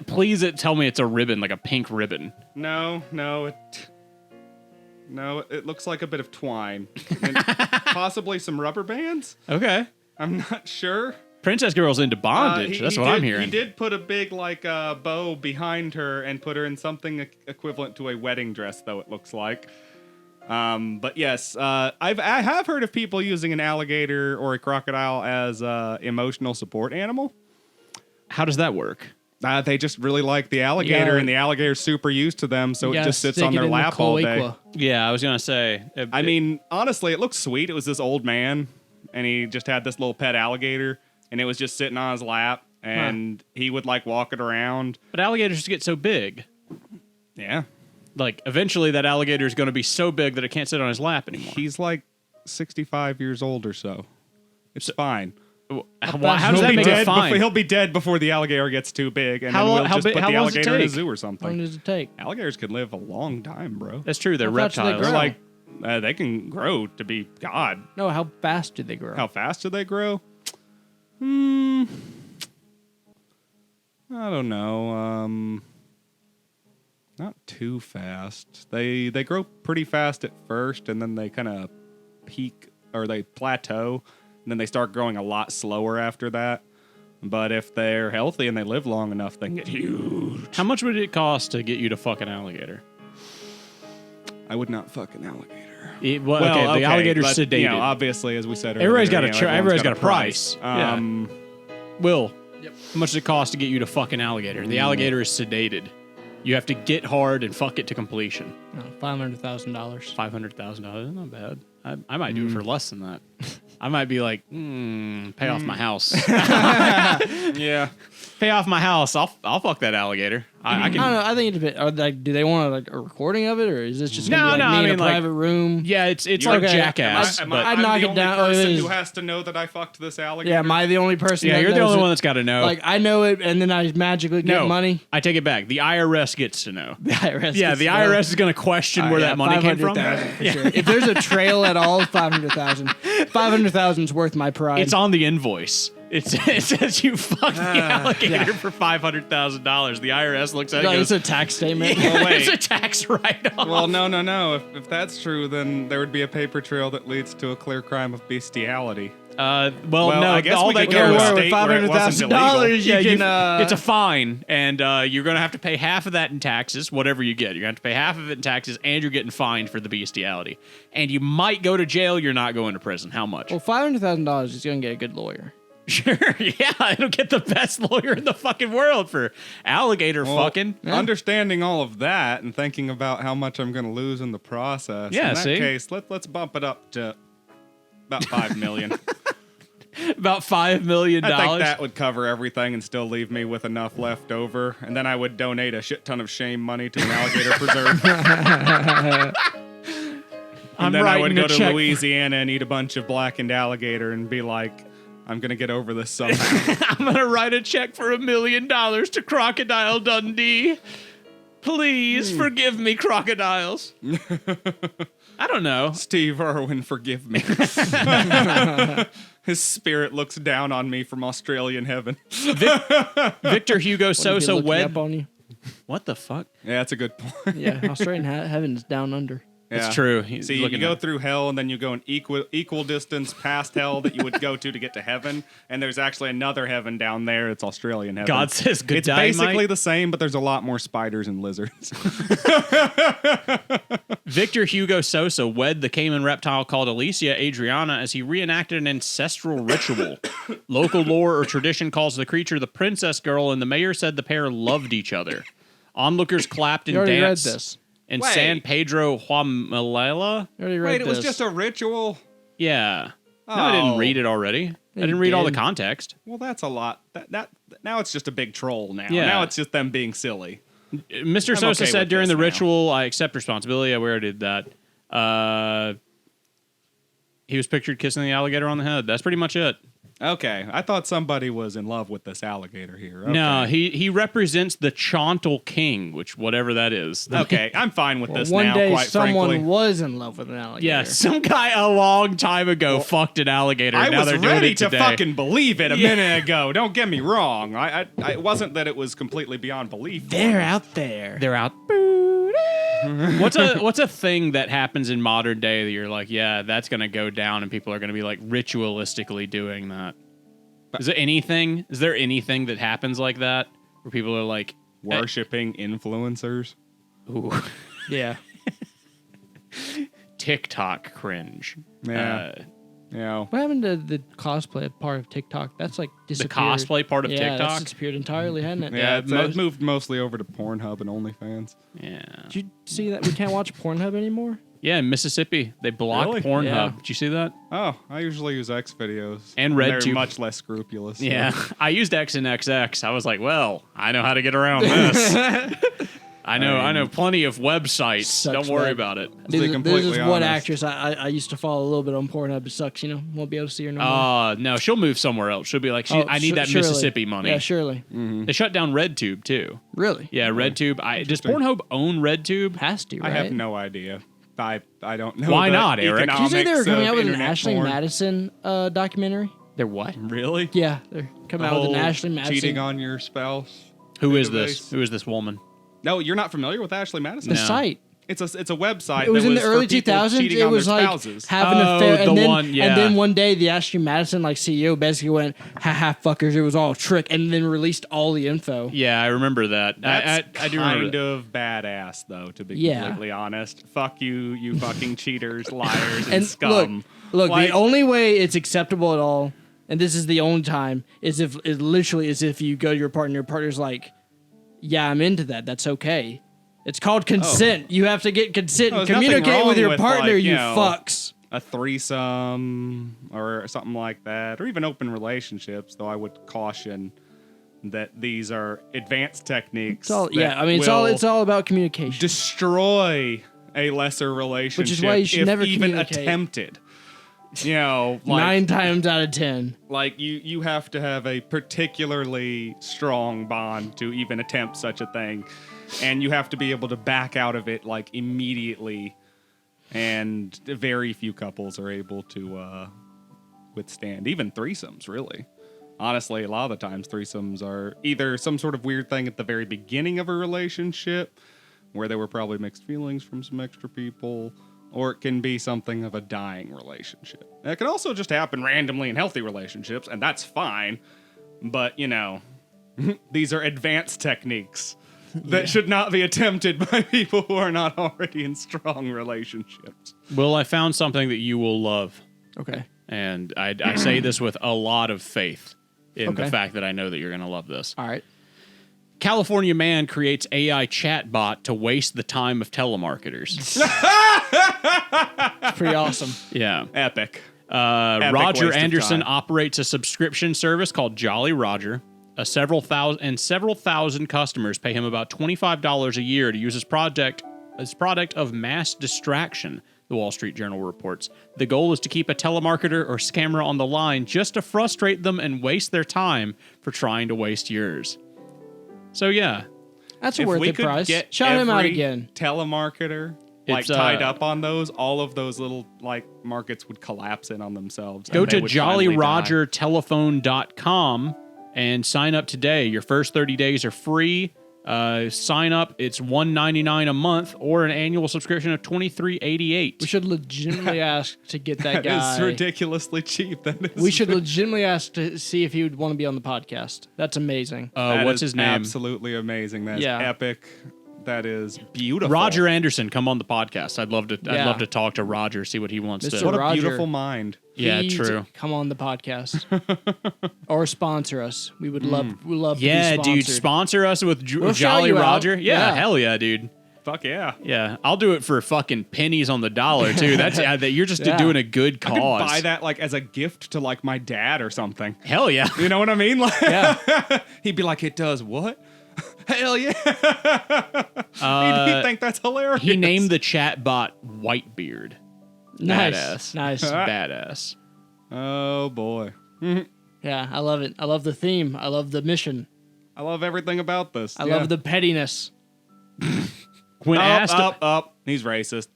Please tell me it's a ribbon, like a pink ribbon. No, it looks like a bit of twine. And possibly some rubber bands? Okay. I'm not sure. Princess girl's into bondage. That's what I'm hearing. He did put a big bow behind her and put her in something equivalent to a wedding dress, though it looks like. But yes, I have heard of people using an alligator or a crocodile as emotional support animal. How does that work? They just really like the alligator, gotta- and the alligator's super used to them, so You it gotta just sits stick on it their in the lap all day. cloaca. Yeah, I was gonna say. I mean, honestly, it looked sweet. It was this old man, and he just had this little pet alligator, and it was just sitting on his lap, and he would like walk it around. but alligators get so big. Yeah. Like, eventually that alligator is going to be so big that it can't sit on his lap anymore. He's like 65 years old or so. It's fine. How does that He'll be make it dead fine? he'll be dead before the alligator gets too big, and How then lo- we'll how just big- put how the long does it alligator in a take? zoo or How long something. does it take? Alligators can live a long time, bro. That's true. They're How fast do they reptiles. grow? They're like, they can grow to be God. No, how fast do they grow? How fast do they grow? I don't know. Not too fast. They grow pretty fast at first, and then they kind of peak or they plateau, and then they start growing a lot slower after that. But if they're healthy and they live long enough, they can get huge. How much would it cost to get you to fuck an alligator? I would not fuck an alligator. The alligator's but, sedated. You know, obviously, as we said earlier, Everybody's got a you know, tr- everybody's everyone's got a price. Um, Will, how much does it cost to get you to fuck an alligator? The alligator is sedated. You have to get hard and fuck it to completion. No, $500,000. $500,000, not bad. I might do it for less than that. I might be like, pay off my house. yeah. pay off my house. I'll fuck that alligator. I can. I don't know. I think it depends. Like, do they want like a recording of it, or is this just No, gonna be like no, me I in mean, a like- private room? Yeah, it's You're like okay. Jackass. Am but I, I'd I'm knock the it only down. Oh, it person is. who has to know that I fucked this alligator? Yeah, am I the only person? yeah, that you're the knows only it? one that's got to know. Like I know it, and then I magically get no money. I take it back. The IRS gets to know. The IRS. Yeah, gets the to know. IRS is going to question where that money came from. 500,000 for sure. If there's a trail at all, 500,000. 500,000 is worth my pride. It's on the invoice. It says you fucked the alligator for $500,000. The IRS looks at it No, and it's goes, a tax statement. Well, wait. it's a tax write-off. Well, no. If that's true, then there would be a paper trail that leads to a clear crime of bestiality. Well, Well, no, I guess all we that could go to a goes. state where it wasn't illegal. Yeah, you can. it's a fine, and you're going to have to pay half of that in taxes, whatever you get. You're going to have to pay half of it in taxes, and you're getting fined for the bestiality. And you might go to jail. You're not going to prison. How much? Well, $500,000 is gonna get a good lawyer. Sure, yeah, it'll get the best lawyer in the fucking world for alligator fucking. Understanding all of that and thinking about how much I'm going to lose in the process. Yeah, in that see? case, let's bump it up to about $5 million. About $5 million. I think that would cover everything and still leave me with enough left over. And then I would donate a shit ton of shame money to an alligator preserve. And then I would go to Louisiana and eat a bunch of blackened alligator and be like, I'm going to get over this somehow. I'm going to write a check for $1 million to Crocodile Dundee. Please forgive me, crocodiles. I don't know. Steve Irwin, forgive me. His spirit looks down on me from Australian heaven. Victor Hugo Sosa Looking wed. up on you. What the fuck? Yeah, that's a good point. Yeah, Australian heaven is down under. That's true. He's See, you looking go at- through hell, and then you go an equal distance past hell that you would go to get to heaven. And there's actually another heaven down there. It's Australian heaven. God says good It's day, basically mate. the same, but there's a lot more spiders and lizards. Victor Hugo Sosa wed the Cayman reptile called Alicia Adriana as he reenacted an ancestral ritual. Local lore or tradition calls the creature the princess girl, and the mayor said the pair loved each other. Onlookers clapped You and already danced read this. in Wait. San Pedro Huamalela. You already read Wait, it was this. just a ritual? Yeah. No, I didn't Oh. read it already. I You didn't read all the did. context. Well, that's a lot. That now it's just a big troll now. Yeah. Now it's just them being silly. Mr. I'm Sosa okay said with during this the now. ritual, I accept responsibility. I already did that. He was pictured kissing the alligator on the head. That's pretty much it. Okay, I thought somebody was in love with this alligator here. Okay. No, he represents the Chontal King, which whatever that is. Okay, I'm fine with this One now, day quite someone frankly. was in love with an alligator. Yeah, some guy a long time ago fucked an alligator. I now was they're doing ready it to today. fucking believe it a Yeah. minute ago. Don't get me wrong. I it wasn't that it was completely beyond belief. They're out there. They're out. what's a thing that happens in modern day that you're like, yeah, that's gonna go down, and people are gonna be like ritualistically doing that? Is there anything? Is there anything that happens like that where people are like Worshipping influencers. ooh, Yeah. TikTok cringe? Yeah. You know, What happened to the cosplay part of TikTok? That's like The disappeared. cosplay part of Yeah, that's TikTok. disappeared entirely, hasn't it? yeah, Yeah, it's moved mostly over to Pornhub and OnlyFans. Yeah. Did you see that we can't watch Pornhub anymore? Yeah, in Mississippi, they blocked Really? Pornhub. Yeah. Did you see that? Oh, I usually use X videos. And They're RedTube. much less scrupulous. so- Yeah, I used X and XX. I was like, well, I know how to get around this. I know plenty of websites. Sucks Don't worry web. about it. To be There's completely this one honest. actress I used to follow a little bit on Pornhub. It sucks, you know. Won't be able to see her no more. No, she'll move somewhere else. She'll be like, I need that surely. Mississippi money. Yeah, surely. They shut down RedTube too. Really? Yeah, RedTube. Does Pornhub own RedTube? Has to, right? I have no idea. I don't know. Why the not, Eric? Did you say they were economics coming of out with an internet Ashley porn. Madison documentary? They're what? Really? Yeah, they're coming out with an Ashley Madison. Cheating on your spouse. Who is Database. this? Who is this woman? No, you're not familiar with Ashley Madison. the site. It's a website. It was that in the for early people 2000s. cheating It on was their like spouses. having an Oh, affair, the and then one, yeah. and then one day the Ashley Madison like CEO basically went, "Ha ha, fuckers! It was all a trick," and then released all the info. Yeah, I remember that. That's I do remember kind that. of badass, though, to be Yeah. completely honest. Fuck you, you fucking cheaters, liars, and, And scum. look, Like, the only way it's acceptable at all, and this is the only time, is if it literally is if you go to your partner, your partner's like, "Yeah, I'm into that. That's okay." It's called consent. You have to get consent No, and there's nothing communicate with wrong your with, partner. like, you you know, fucks. a threesome or something like that, or even open relationships, though I would caution that these are advanced techniques. It's all about communication. Destroy a lesser relationship, Which is why you should if never even communicate. attempted. You know, like 9 times out of 10. like you have to have a particularly strong bond to even attempt such a thing, and you have to be able to back out of it like immediately. And very few couples are able to withstand even threesomes, really. Honestly, a lot of the times threesomes are either some sort of weird thing at the very beginning of a relationship where there were probably mixed feelings from some extra people, or it can be something of a dying relationship. And it can also just happen randomly in healthy relationships, and that's fine. But, you know, these are advanced techniques that should not be attempted by people who are not already in strong relationships. Will, I found something that you will love. Okay. And I say this with a lot of faith in the Okay. fact that I know that you're going to love this. All right. California man creates AI chatbot to waste the time of telemarketers. It's pretty awesome. Yeah. Epic. Roger waste of Anderson time. operates a subscription service called Jolly Roger. Several thousand customers pay him about $25 a year to use his product of mass distraction, the Wall Street Journal reports. The goal is to keep a telemarketer or scammer on the line just to frustrate them and waste their time for trying to waste yours. So, yeah. That's a If worth we it could price. get Shout him out every again. telemarketer like It's, tied up on those, all of those little like markets would collapse in on themselves. Go and they to would finally die. jollyrogertelephone.com and sign up today. Your first 30 days are free. Sign up. It's $1.99 a month or an annual subscription of $23.88. We should legitimately ask to get that That is guy. ridiculously cheap. That is We should legitimately ask to see if he would want to be on the podcast. That's amazing. that What's is his name? Absolutely amazing. That's Yeah. epic. That is beautiful. Roger Anderson, come on the podcast. I'd love to Yeah. talk to Roger, see what he wants Mr. to. What a Roger. beautiful mind. Yeah, Please true. Come on the podcast or sponsor us. We would love. We love. Yeah, to be dude, sponsored. sponsor us with We'll shout Jolly you out. Roger. Yeah, Yeah. hell yeah, dude. Fuck yeah. Yeah, I'll do it for fucking pennies on the dollar too. That's that you're just Yeah. doing a good I cause. could buy that like as a gift to like my dad or something. Hell yeah. You know what I mean? Like, Yeah. he'd be like, "It does what?" Hell yeah. He'd think that's hilarious. He named the chatbot Whitebeard. Nice. Badass. Nice. Badass. Oh boy. Yeah, I love it. I love the theme. I love the mission. I love everything about this. I love the pettiness. When asked, up. He's racist.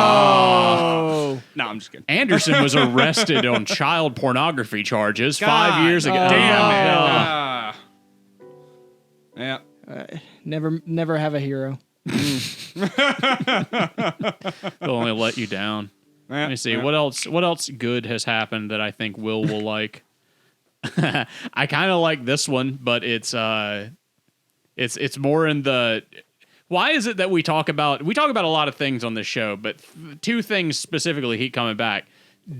Oh. No, I'm just kidding. Anderson was arrested on child pornography charges 5 years ago. God. Damn Oh. it. No. Yeah. Never have a hero. They'll only let you down. Let me see what else good has happened that I think Will like. I kind of like this one, but it's more in the. Why is it that we talk about a lot of things on this show, but two things specifically keep coming back: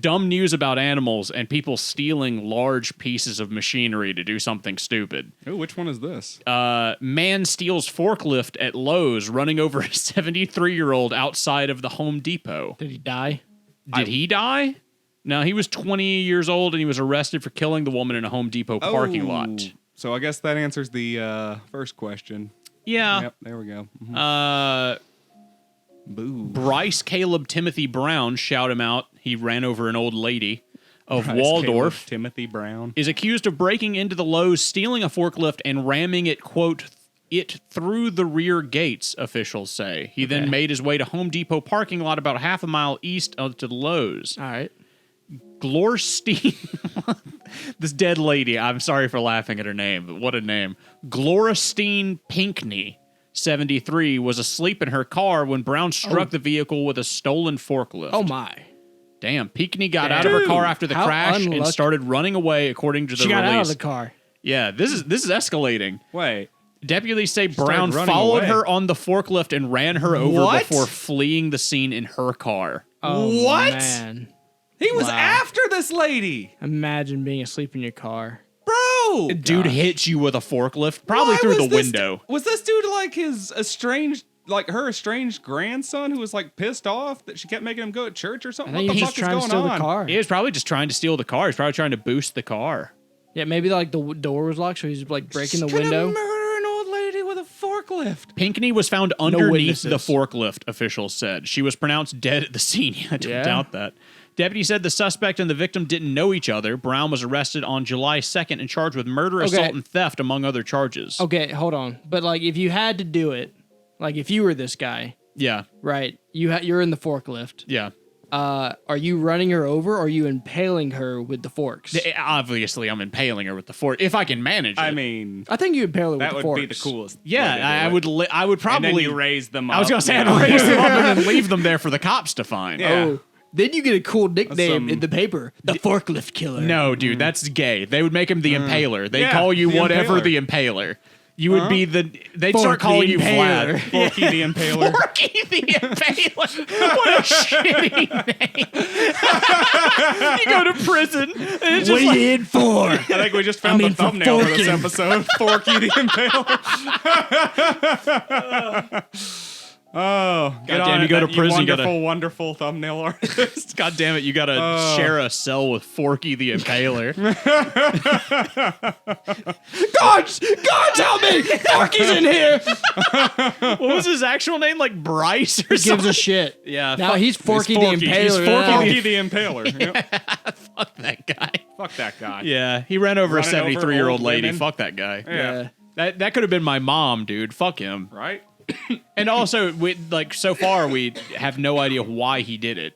dumb news about animals and people stealing large pieces of machinery to do something stupid. Ooh, which one is this? Man steals forklift at Lowe's, running over a 73-year-old outside of the Home Depot. Did he die? Did he die? No, he was 20 years old and he was arrested for killing the woman in a Home Depot parking lot. So I guess that answers the first question. Yeah. Yep, there we go. Mhm. Boo. Bryce Caleb Timothy Brown, shout him out. He ran over an old lady of Bryce Waldorf. Caleb Timothy Brown. Is accused of breaking into the Lowe's, stealing a forklift, and ramming it, quote, it through the rear gates, officials say. He then made his way to Home Depot parking lot about half a mile east of to the Lowe's. All right. Glorstein, this dead lady, I'm sorry for laughing at her name, but what a name. Glorstein Pinkney, 73, was asleep in her car when Brown struck the vehicle with a stolen forklift. Oh my. Damn, Pinkney got out of her car after the how crash and unlucky. started running away, according to the She got release. out of the car. Yeah, this is escalating. Wait. Deputies say started Brown running followed away. her on the forklift and ran her over What? before fleeing the scene in her car. Oh, What? man. He was Wow. after this lady. Imagine being asleep in your car. Bro. Dude hits you with a forklift, probably Why through the was this window. Was this dude like his estranged, like her estranged grandson who was like pissed off that she kept making him go to church or I something? think What the he's fuck is trying to going steal on? the car. He was probably just trying to steal the car. He's probably trying to boost the car. Yeah, maybe like the door was locked, so he's like breaking the window. Murder an old lady with a forklift. Pinckney was found underneath the witnesses. forklift, officials said. She was pronounced dead at the scene. I don't Yeah. doubt that. Deputy said the suspect and the victim didn't know each other. Brown was arrested on July 2nd and charged with murder, assault, and theft, among other charges. Okay, hold on. But like, if you had to do it, like if you were this guy, Yeah, right? You're in the forklift. yeah. Are you running her over, or are you impaling her with the forks? Obviously, I'm impaling her with the fork if I can manage it. I mean, I think you impale her that with the would forks. be the coolest. yeah, way to I do would. it. I would And probably then you raise them up. I was gonna say you I'd know? raise them up and then leave them there for the cops to find. Yeah. Oh, then you get a cool nickname some- in the paper, the forklift killer. No, dude, that's gay. They would make him the Impaler. They Yeah, call you the whatever Impaler. the Impaler. You would be the. They'd Forky start calling you Impaler. Vlad. Forky the Impaler. Forky the Impaler. What a shitty name. You go to prison and it's What just are like, you in for? I think we just found I mean, the for thumbnail for this forking. episode. Forky the Impaler. Oh, get Goddamn, on you it, go to that prison, you wonderful, gotta- wonderful thumbnail artist. God damn it, you gotta share a cell with Forky the Impaler. Guards, help me! Forky's in here. What was his actual name? Like Bryce or Gives something? a shit. Yeah, Now fuck, he's Forky the Forky. Impaler. He's now. Forky the Impaler. Yep. fuck that guy. Fuck that guy. Yeah, he ran over Running a over 73-year-old old lady. women. Fuck that guy. Yeah. That could have been my mom, dude. Fuck him. Right? And also, so far we have no idea why he did it.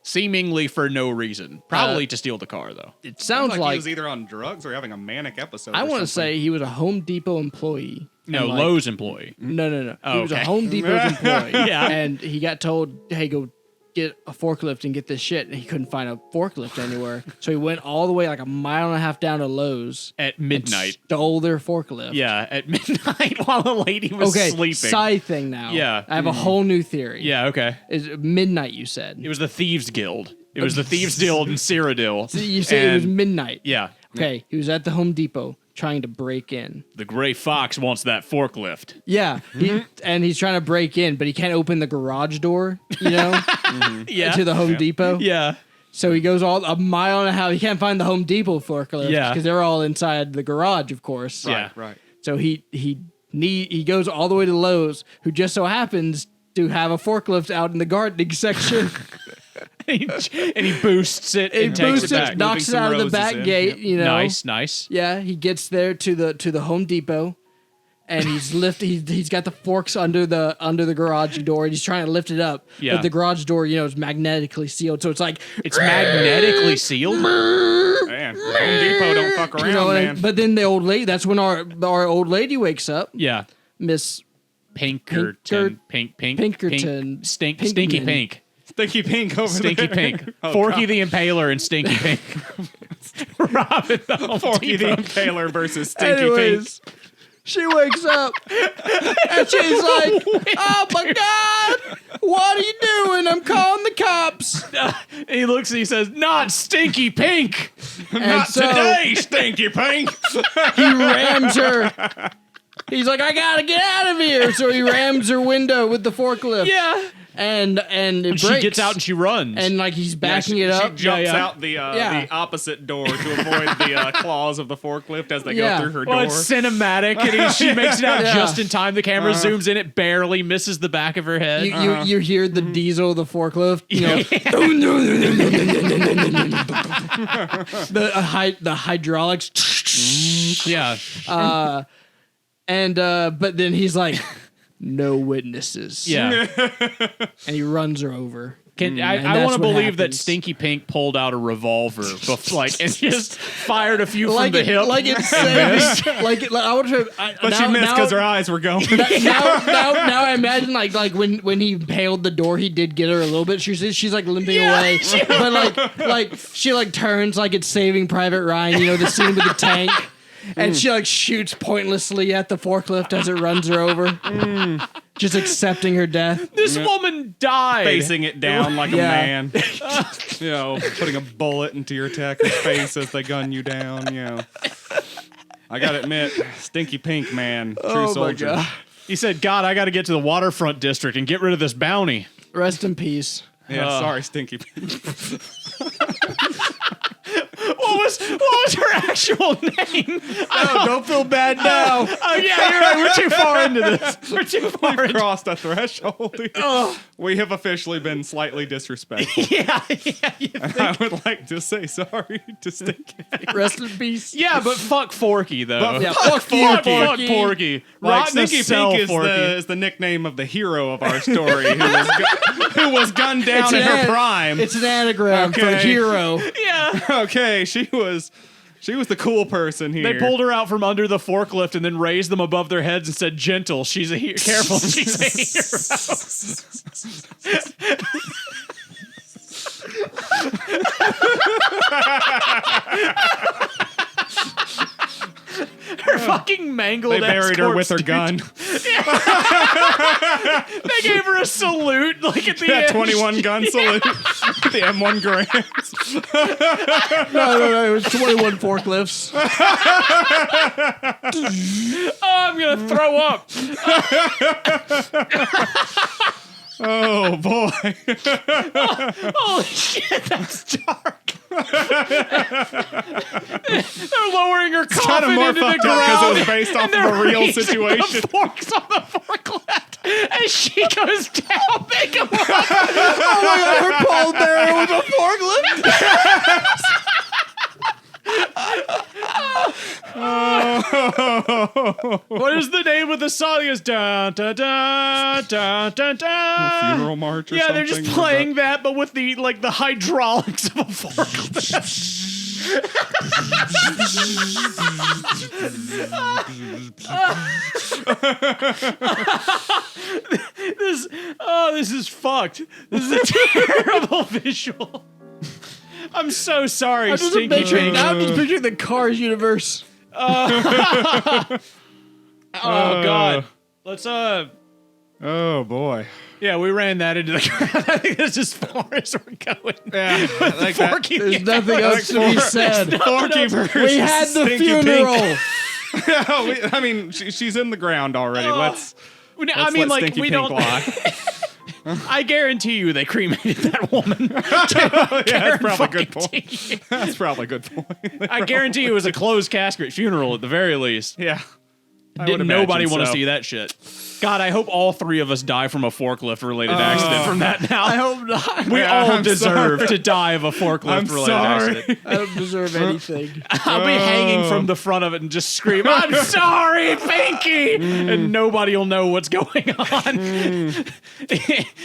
Seemingly for no reason. Probably to steal the car, though. It sounds Like like he was either on drugs or having a manic episode. I want to say he was a Home Depot employee. No, And, like, Lowe's employee. No. Oh, He was a okay. Home Depot's employee. Yeah. And he got told, hey, go get a forklift and get this shit. And he couldn't find a forklift anywhere. So he went all the way like a mile and a half down to Lowe's. At midnight. Stole their forklift. Yeah, at midnight while the lady was Okay, sleeping. side thing now. Yeah. I have a whole new theory. Yeah, okay. Is midnight, you said. It was the Thieves Guild. It was the Thieves Guild in Cyrodiil. So you said it was And- midnight. Yeah. Okay, he was at the Home Depot trying to break in. The Gray Fox wants that forklift. Yeah, and he's trying to break in, but he can't open the garage door, you know, Yeah. to the Home Depot. Yeah. So he goes all a mile and a half. He can't find the Home Depot forklift Yeah. because they're all inside the garage, of course. Yeah. Right. So he goes all the way to Lowe's, who just so happens to have a forklift out in the gardening section. and he boosts it He and takes boosts it it, back. knocks it Moving out of some the back roses in. gate. Yep. You know, Nice. Yeah, he gets there to the Home Depot, and he's he's got the forks under the garage door, and he's trying to lift it up. Yeah. But the garage door, is magnetically sealed, so it's like It's magnetically sealed. Man, Home Depot don't fuck around, you know. man. But then the old lady, that's when our old lady wakes up, Yeah. Miss Pinkerton. Pinkerton. Pinkerton. Stinky Pinkman. Pink. Stinky Pink over Stinky there. Pink. Oh, Forky God. the Impaler and Stinky Pink. Robbing the Home Forky the Depot. Impaler versus Stinky Anyways, she wakes up and she's like, "Oh my God, what are you doing? I'm calling the cops." He looks and he says, "Not Stinky Pink." And Not so today, Stinky Pink. he rams her. He's like, "I gotta get out of here!" So he rams her window with the forklift. Yeah. and it breaks. She gets out and she runs. and like he's backing it up. She jumps Yeah. out the Yeah. the opposite door to avoid the claws of the forklift as they Yeah. go through her well, door. it's cinematic, and she makes it out Yeah. just in time. The camera zooms in, it barely misses the back of her head. You hear the diesel of the forklift, the hydraulics, Yeah. but then he's like, no witnesses. Yeah. And he runs her over. Can, And I that's want to what believe that happens. Stinky Pink pulled out a revolver, and just fired a few Like from the it, hip. like it said, I want to. but she missed because her eyes were going. now I imagine like when he impaled the door, he did get her a little bit. She's like limping away, but like she like turns like it's Saving Private Ryan, the scene with the tank, and she like shoots pointlessly at the forklift as it runs her over, just accepting her death. This woman died. Facing it down like a Yeah. man. Putting a bullet into your attacker's face as they gun you down. I gotta admit, Stinky Pink, man, true soldier. He said, "God, I got to get to the waterfront district and get rid of this bounty." Rest in peace. Yeah, sorry, Stinky Pink. What What was her actual name? Don't feel bad now. Oh yeah, you're right. We're too far into this. We're too far into Crossed a threshold. We have officially been slightly disrespectful. Yeah. And I would like to say sorry to Stinky. Rest in peace. Yeah, but fuck Forky though. But Yeah, fuck fuck Forky. Fuck Forky. Like Rock the Stinky cell, Pink Forky. is the nickname of the hero of our story who was gunned down in her prime. It's an anagram for Okay. hero. Yeah. Okay, she was the cool person here. They pulled her out from under the forklift and then raised them above their heads and said, "Gentle, she's a hero. Careful, she's a hero." Her fucking mangled. They buried her with her dude. gun. They gave her a salute, like at the That end. 21 gun salute. The M1 Grant. No, it was 21 forklifts. Oh, I'm gonna throw up. Oh boy. Holy shit, that's dark. They're lowering her Kind coffin of more into the fucked up because ground. it was based off and of they're a real raising situation. The forks on the forklift as she goes down. They go up. Oh my god, her pallbearer with a forklift. What is the name of the song? It's da da da da da da. Funeral march or Yeah, something. they're just playing that, but with the the hydraulics of a forklift. This is fucked. This is a terrible visual. I'm so sorry, I'm just Stinky picturing, Pink. now I'm just picturing the Cars universe. Oh god. Let's Oh boy. yeah, we ran that into the ground. I think that's as far as we're going. Yeah, like that. Forky There's the nothing else to be said. Forky versus We had the Stinky funeral. Pink. I mean, she's in the ground already. Let's I mean, let like, Stinky we Pink don't. lie. I guarantee you they cremated that woman. Yeah, that's probably a good fucking point. That's probably a good point. I guarantee it was a closed casket funeral at the very least. Yeah. I would Didn't nobody imagine want to so. see that shit. God, I hope all three of us die from a forklift-related accident from that now. I hope not. we Yeah, all I'm deserve sorry. to die of a I'm forklift-related sorry. accident. I don't deserve anything. I'll be hanging from the front of it and just scream, "I'm sorry, Pinky!" And nobody will know what's going on.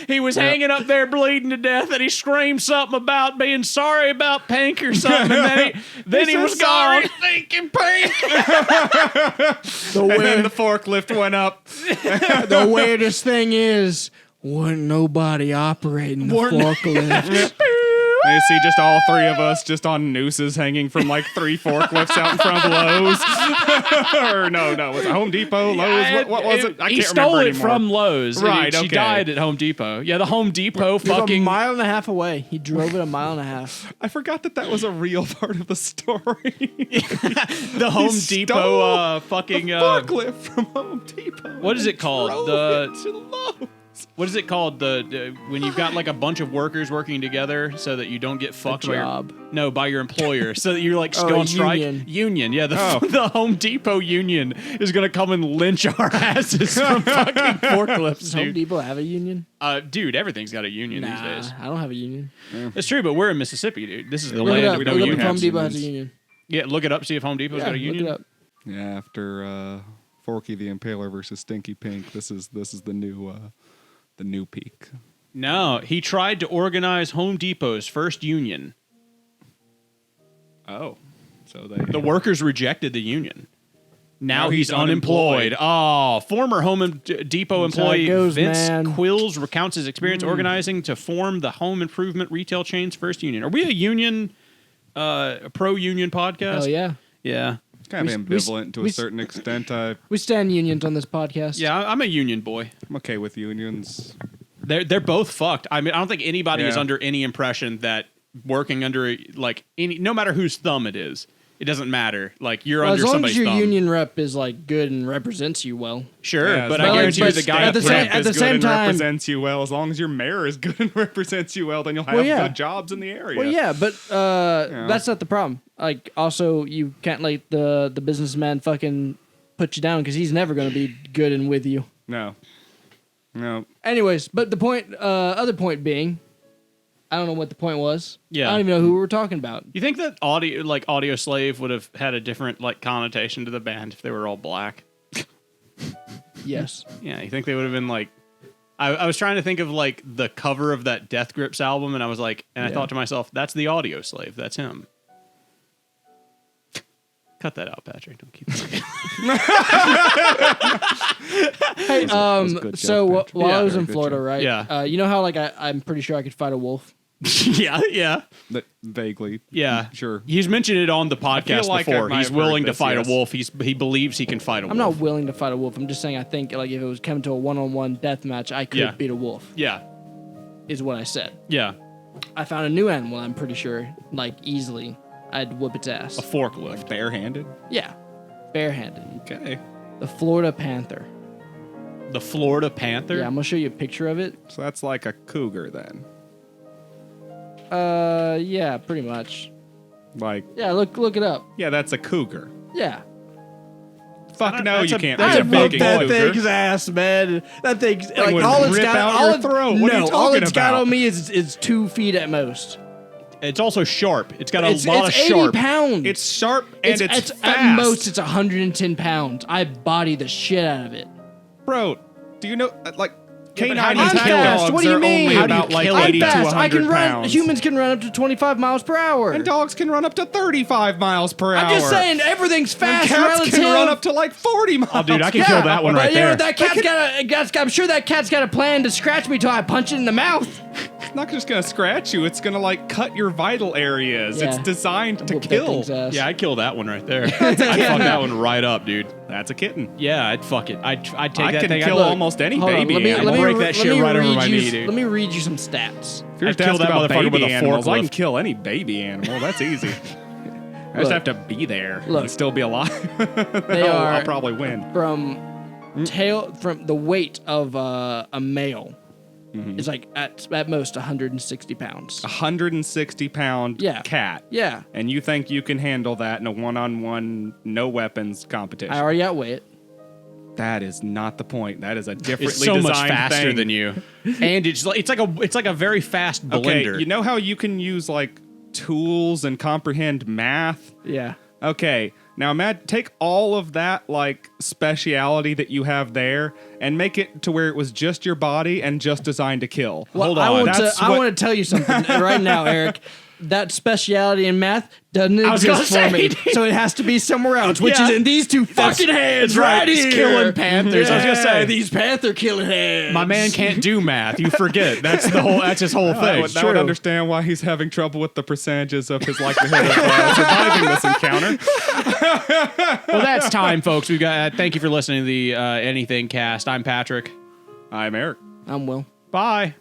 He was hanging up there bleeding to death, and he screamed something about being sorry about Pink or something, and then he was sorry, gone. Stinky Pink. The, And then weird, the forklift went up. the weirdest thing is, wasn't nobody operating the forklift. And you see just all three of us just on nooses hanging from like 3 forklifts out in front of Lowe's. Or no, was it Home Depot, Lowe's? What was it? I He can't stole remember it anymore. from Lowe's. and Right, She okay. died at Home Depot. Yeah, the Home Depot It was a fucking. mile and a half away. He drove it a mile and a half. I forgot that was a real part of the story. The Home Depot stole fucking. Forklift from Home Depot. What is it called? Drove The- it to Lowe's. What is it called? The when you've got like a bunch of workers working together so that you don't get fucked by job. by your employer, so that you're like Oh, go a on strike. union. Yeah. Oh. The Home Depot union is gonna come and lynch our asses from fucking forklifts, Does Home dude. Depot have a union? Dude, everything's got a union these days. I don't have a union. It's true, but we're in Mississippi, dude. This is the Look it land up. of we no don't Look up even if unions. Home Depot has a unions. union. Yeah, look it up. See if Home Depot's Yeah, got a look union. it up. Yeah, after Forky the Impaler versus Stinky Pink, this is the new peak. No, he tried to organize Home Depot's first union. Oh, so The workers rejected the union. Now Now he's he's unemployed. unemployed. Oh, former Home Depot That's how it employee goes, Vince man. Quills recounts his experience organizing to form the home improvement retail chain's first union. Are we a union, a pro-union podcast? Oh yeah. Yeah. It's kind of We- ambivalent to we- a certain extent. We stand unions on this podcast. Yeah, I'm a union boy. I'm okay with unions. They're both fucked. I mean, I don't think anybody is Yeah. under any impression that working under like any, no matter whose thumb it is It doesn't matter. Like you're Well, under as long somebody's as your thumb. union rep is like good and represents you well. Sure, Yeah, but as I long guarantee as you the guy your at the staff same- rep at is the good same and time- represents you well. As long as your mayor is good and represents you well, then you'll have Well, yeah. good jobs in the area. Well, yeah, but that's not the problem. Like, also, you can't let the businessman fucking put you down because he's never going to be good and with you. No. Anyways, but the point, other point being, I don't know what the point was. Yeah. I don't even know who we were talking about. You think that Audio Slave would have had a different like connotation to the band if they were all black? Yes. Yeah, you think they would have been like? I was trying to think of like the cover of that Death Grips album, and I was like, and I Yeah. thought to myself, that's the Audio Slave. That's him. Cut that out, Patrick. Don't keep it. Hey, was a good so joke, Patrick. while Yeah, I was very in good Florida, joke. right? Yeah. You know how like I'm pretty sure I could fight a wolf. yeah. Vaguely. Yeah, Sure. He's mentioned it on the podcast like I before. might He's have willing heard to this, fight yes. a wolf. He believes he can fight a wolf. I'm not willing to fight a wolf. I'm just saying I think like if it was coming to a one-on-one death match, I could Yeah. beat a wolf. Yeah, Is what I said. yeah. I found a new animal. I'm pretty sure, like easily, I'd whoop its ass. A forklift. Barehanded. Yeah, barehanded. Okay. The Florida panther. The Florida Panther. Yeah, I'm gonna show you a picture of it. So that's like a cougar then. Yeah, pretty much. Like, Yeah, look it up. yeah, that's a cougar. Yeah. Fuck no, that's you a- can't that's be a a big fucking that cougar. ass, man. That thing's Thing would rip out your throat. What are you all talking it's got about? on me is 2 feet at most. It's also sharp. It's got a It's lot of 80 sharp. pounds. It's sharp and it's fast. At most it's 110 pounds. I body the shit out of it. Bro, do you know, like, Yeah, but canine how do you attack kill it? dogs What do you are mean? only How do you about like kill it? 80 to I'm 100 fast. I can run. pounds. Humans can run up to 25 miles per hour. And dogs can run up to 35 miles per hour. I'm just saying everything's And fast cats relative. can run up to like 40 miles. Oh, dude, I can kill that one right yeah, there. That cat's got I'm sure that cat's got a plan to scratch me till I punch it in the mouth. It's not just gonna scratch you. It's gonna like cut your vital areas. Yeah. It's designed to Whoop that kill. thing's ass. Yeah, I'd kill that one right there. I'd fuck that one right up, dude. That's a kitten. Yeah, I'd fuck it. I'd take I that can thing. kill I'd, almost any Hold on, baby let me, animal. let me break re- that let shit me right over read my you- knee, dude. Let me read you some stats. If you're I'd to kill ask that about motherfucker baby with a animals, I can forklift. kill any baby animal. That's easy. I just Look. have to be there Look. and still be alive. They are I'll probably win. from the weight of a male is like at most 160 pounds. 160-pound Yeah. cat. Yeah, And you think you can handle that in a one-on-one, no weapons competition? I already outweigh it. That is not the point. That is a differently It's so designed much faster thing. than you, and it's like a very fast Okay, blender. you know how you can use like tools and comprehend math? Yeah. Okay, now Matt, take all of that like speciality that you have there and make it to where it was just your body and just designed to kill. Well, Hold I on, want to. that's I what- want to tell you something right now, Eric. That speciality in math doesn't was gonna exist for me, say, so it has to be somewhere else, which Yeah. is in these two fucking hands that's right. right It's here. killing panthers. I was gonna say, these panther killing hands. my man can't do math. You forget. That's his whole I thing. would, I would understand why he's having trouble with the percentages of his likelihood of surviving this encounter. Well, that's time, folks. We got. Thank you for listening to the Anything Cast. I'm Patrick. I'm Eric. I'm Will. Bye.